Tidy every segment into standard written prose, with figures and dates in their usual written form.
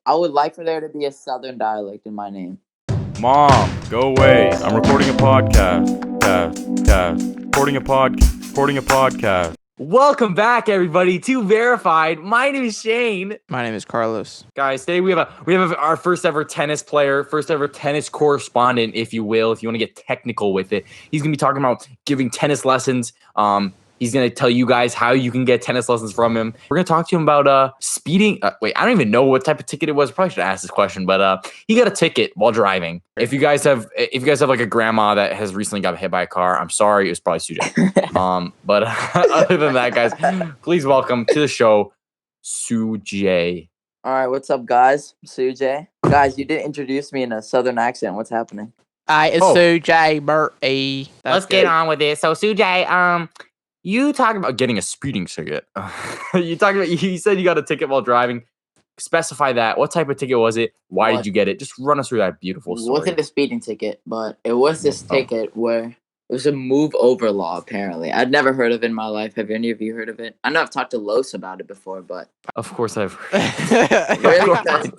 I would like for there to be a southern dialect in my name. Mom, go away. I'm recording a podcast. Recording a podcast. Welcome back, everybody, to Verified. My name is Shane. My name is Carlos. Guys, today we have our first ever tennis player, first ever tennis correspondent, if you will, if you want to get technical with it. He's gonna be talking about giving tennis lessons. He's going to tell you guys how you can get tennis lessons from him. We're going to talk to him about speeding. I don't even know what type of ticket it was. Probably should ask this question, but he got a ticket while driving. If you guys have like a grandma that has recently got hit by a car, I'm sorry, it was probably Sujay. But other than that, guys, please welcome to the show, Sujay. All right, what's up, guys? Sujay. Guys, you didn't introduce me in a southern accent. What's happening? It's Sujay Murray. Let's get on with it. So, Sujay, you talking about getting a speeding ticket. You said you got a ticket while driving. Specify that. What type of ticket was it? Why did you get it? Just run us through that beautiful story. It wasn't a speeding ticket, but it was this ticket where it was a move over law, apparently. I'd never heard of it in my life. Have any of you heard of it? I know I've talked to Los about it before, but... Of course I've heard. Really?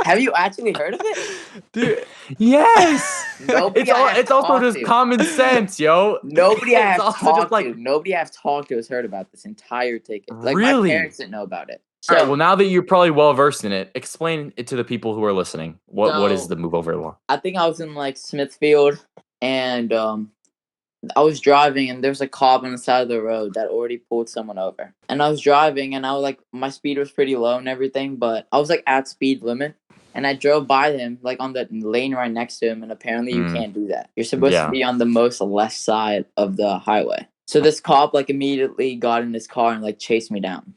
Have you actually heard of it? Dude, yes! It's also just common sense, yo. Nobody I've talked to has heard about this entire ticket. Like, really? My parents didn't know about it. So, all right, well, now that you're probably well-versed in it, explain it to the people who are listening. What is the move over law? I think I was in, like, Smithfield, and I was driving, and there was a cop on the side of the road that already pulled someone over. And I was driving, and I was like, my speed was pretty low and everything, but I was like at speed limit. And I drove by him, like on the lane right next to him, and apparently you can't do that. You're supposed to be on the most left side of the highway. So this cop like immediately got in his car and like chased me down,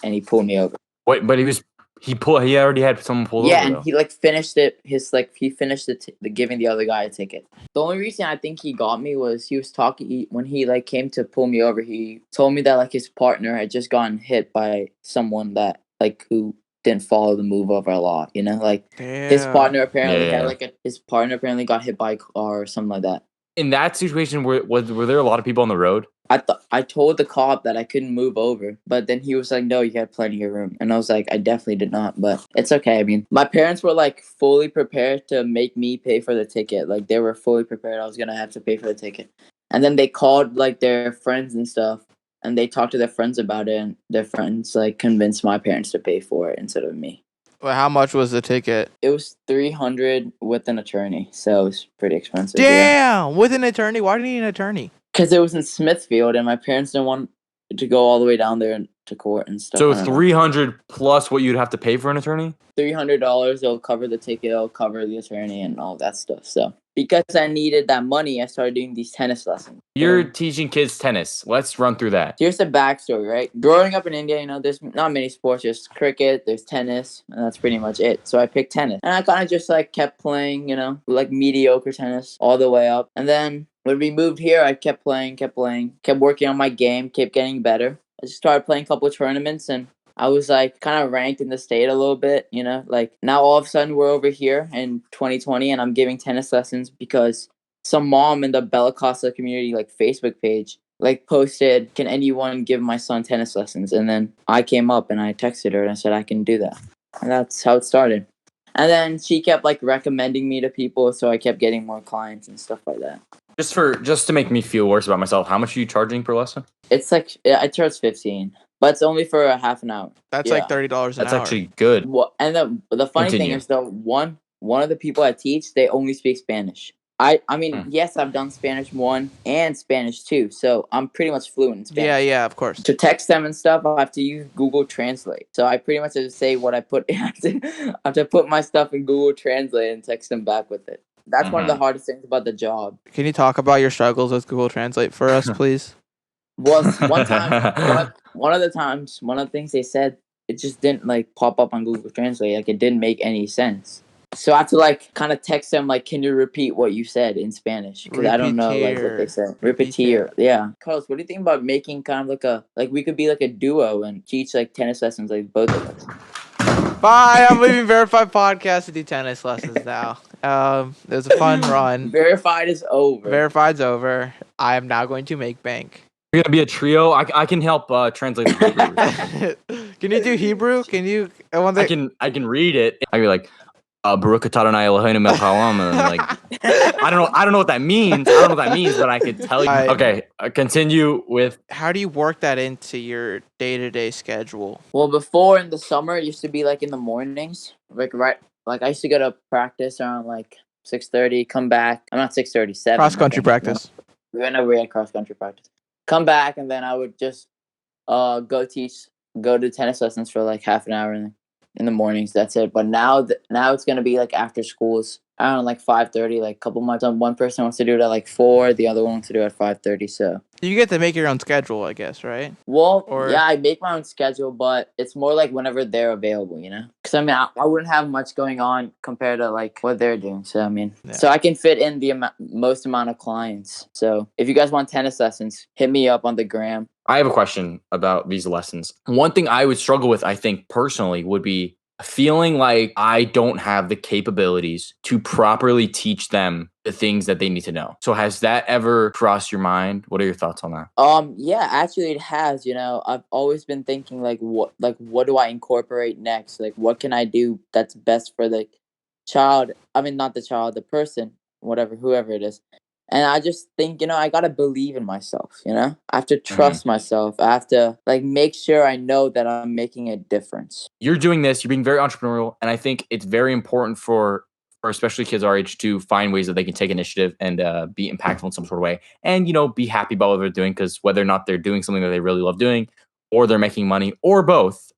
and he pulled me over. Wait, but he already had someone pulled over. Yeah, and he like finished it. He finished giving the other guy a ticket. The only reason I think he got me was he was talking when he like came to pull me over. He told me that like his partner had just gotten hit by someone that like who didn't follow the move over law. You know, like his partner apparently had his partner apparently got hit by a car or something like that. In that situation, were there a lot of people on the road? I told the cop that I couldn't move over, but then he was like, no, you had plenty of room. And I was like, I definitely did not, but it's okay. I mean, my parents were like fully prepared to make me pay for the ticket. Like they were fully prepared. I was going to have to pay for the ticket. And then they called like their friends and stuff, and they talked to their friends about it, and their friends like convinced my parents to pay for it instead of me. Well, how much was the ticket? It was $300 with an attorney, so it was pretty expensive. Damn, with an attorney? Why do you need an attorney? Because it was in Smithfield, and my parents didn't want to go all the way down there to court and stuff. So $300 plus what you'd have to pay for an attorney? $300. They'll cover the ticket. They'll cover the attorney and all that stuff. So because I needed that money, I started doing these tennis lessons. You're teaching kids tennis. Let's run through that. Here's the backstory, right? Growing up in India, you know, there's not many sports. There's cricket, there's tennis, and that's pretty much it. So I picked tennis. And I kind of just like kept playing, you know, like mediocre tennis all the way up. And then when we moved here, I kept playing, kept working on my game, kept getting better. I just started playing a couple of tournaments, and I was like kind of ranked in the state a little bit, you know, like now all of a sudden we're over here in 2020 and I'm giving tennis lessons because some mom in the Bella Costa community, like Facebook page, like posted, can anyone give my son tennis lessons? And then I came up and I texted her and I said, I can do that. And that's how it started. And then she kept like recommending me to people. So I kept getting more clients and stuff like that. Just to make me feel worse about myself, how much are you charging per lesson? It's like, I charge $15. But it's only for a half an hour. That's like $30 an hour. That's actually good. Well, and the funny thing is, though, one of the people I teach, they only speak Spanish. I mean, yes, I've done Spanish 1 and Spanish 2, so I'm pretty much fluent in Spanish. Yeah, of course. To text them and stuff, I have to use Google Translate. So I pretty much have to say what I put. I have to put my stuff in Google Translate and text them back with it. That's one of the hardest things about the job. Can you talk about your struggles with Google Translate for us, please? Well, one time, one of the things they said, it just didn't like pop up on Google Translate. Like it didn't make any sense. So I had to like kind of text them like, can you repeat what you said in Spanish? Because I don't know like what they said. Repetir. Yeah. Carlos, what do you think about making kind of like we could be like a duo and teach like tennis lessons like both of us? Bye. I'm leaving Verified Podcast to do tennis lessons now. It was a fun run. Verified is over. Verified's over. I am now going to make bank. You're gonna be a trio. I can help translate the papers. Can you do Hebrew? Can you? I can read it. I can be like, Baruch atah Adonai Eloheinu melech haolam, and like I don't know what that means. But I could tell you. Okay, continue with. How do you work that into your day-to-day schedule? Well, before in the summer, it used to be like in the mornings, like like I used to go to practice around like 6:30. Come back. I'm not 6:30, 7. Cross country practice. Whenever we had cross country practice, come back, and then I would just go to tennis lessons for like half an hour in the mornings. That's it. But now it's gonna be like after schools. I don't know, like 5:30. Like a couple months. One person wants to do it at like 4. The other one wants to do it at 5:30. So You get to make your own schedule, I guess, right? well, Or- yeah, I make my own schedule, but it's more like whenever they're available, you know? Because, I mean, I wouldn't have much going on compared to, like, what they're doing. So, I mean, Yeah. so I can fit in the most amount of clients. So, if you guys want tennis lessons, hit me up on the gram. I have a question about these lessons. One thing I would struggle with, I think personally, would be feeling like I don't have the capabilities to properly teach them the things that they need to know. So has that ever crossed your mind? What are your thoughts on that? Yeah, actually it has, you know. I've always been thinking like what do I incorporate next? Like what can I do that's best for the child? I mean, not the child, the person, whoever it is. And I just think, you know, I gotta believe in myself, you know? I have to trust myself. I have to like make sure I know that I'm making a difference. You're doing this, you're being very entrepreneurial, and I think it's very important for especially kids our age to find ways that they can take initiative and be impactful in some sort of way, and you know, be happy about what they're doing, because whether or not they're doing something that they really love doing, or they're making money, or both.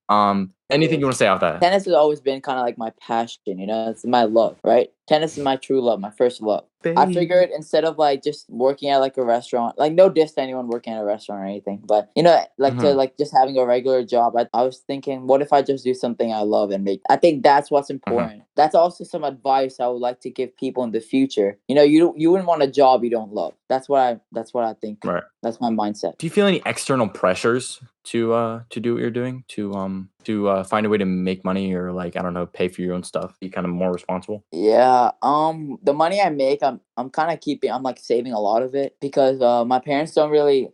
Anything you want to say about that? Tennis has always been kind of like my passion, you know? It's my love, right? Tennis is my true love, my first love. I figured instead of like just working at like a restaurant, like no diss to anyone working at a restaurant or anything, but you know, like to like just having a regular job, I was thinking, what if I just do something I love and make? I think that's what's important. That's also some advice I would like to give people in the future. You know, you wouldn't want a job you don't love. That's what I think. Right. That's my mindset. Do you feel any external pressures to do what you're doing, to find a way to make money, or like, I don't know, pay for your own stuff, be kind of more responsible? Yeah. The money I make, I'm kind of keeping. I'm like saving a lot of it because my parents really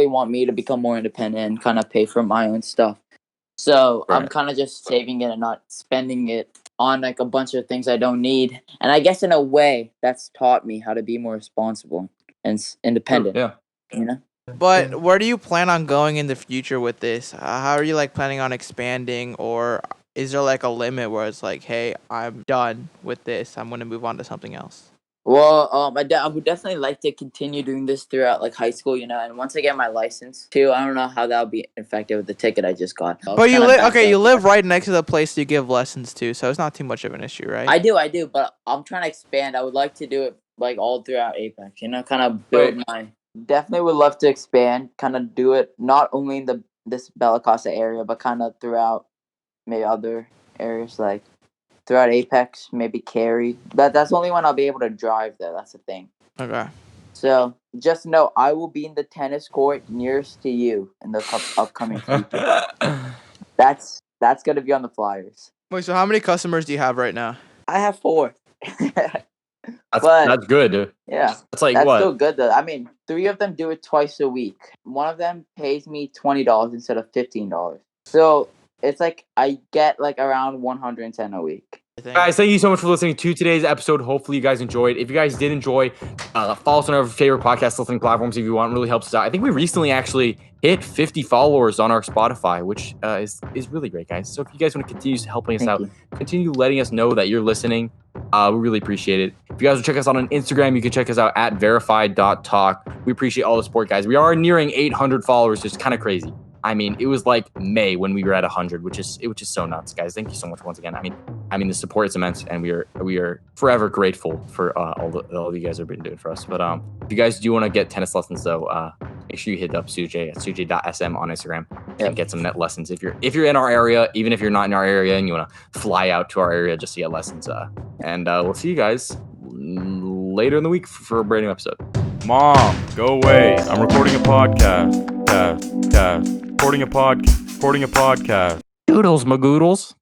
want me to become more independent and kind of pay for my own stuff. So I'm kind of just saving it and not spending it on like a bunch of things I don't need. And I guess in a way that's taught me how to be more responsible and independent. Yeah. You know. But where do you plan on going in the future with this? How are you like planning on expanding, or is there like a limit where it's like, hey, I'm done with this, I'm going to move on to something else? Well, I would definitely like to continue doing this throughout like high school, you know, and once I get my license too, I don't know how that'll be affected with the ticket I just got. But you live right next to the place you give lessons to, so it's not too much of an issue, right? I do, but I'm trying to expand. I would like to do it like all throughout Apex, you know, kind of build definitely would love to expand, kind of do it not only in this Bella Costa area, but kind of throughout maybe other areas like throughout Apex, maybe Cary. But that's only when I'll be able to drive there. That's the thing. Okay. So just know I will be in the tennis court nearest to you in the upcoming future. That's gonna be on the flyers. Wait, so how many customers do you have right now? I have 4. That's good, dude. Yeah, that's like that's what? still good though. I mean, 3 of them do it twice a week. One of them pays me $20 instead of $15. So it's like I get like around 110 a week. Guys, thank you so much for listening to today's episode. Hopefully you guys enjoyed. If you guys did enjoy, follow us on our favorite podcast listening platforms if you want. It really helps us out. I think we recently actually hit 50 followers on our Spotify, which is really great, guys. So if you guys want to continue helping us out, continue letting us know that you're listening. We really appreciate it. If you guys will check us out on Instagram, you can check us out at verified.talk. We appreciate all the support, guys. We are nearing 800 followers, which is kind of crazy. I mean, it was like May when we were at 100, which is so nuts, guys. Thank you so much once again. I mean, the support is immense, and we are forever grateful for all you guys have been doing for us. But if you guys do want to get tennis lessons, though, make sure you hit up Sujay at sujay.sm on Instagram and get some net lessons. If you're in our area, even if you're not in our area and you want to fly out to our area just to get lessons, and we'll see you guys later in the week for a brand new episode. Mom, go away. I'm recording a podcast. Recording a podcast. Doodles, magoodles.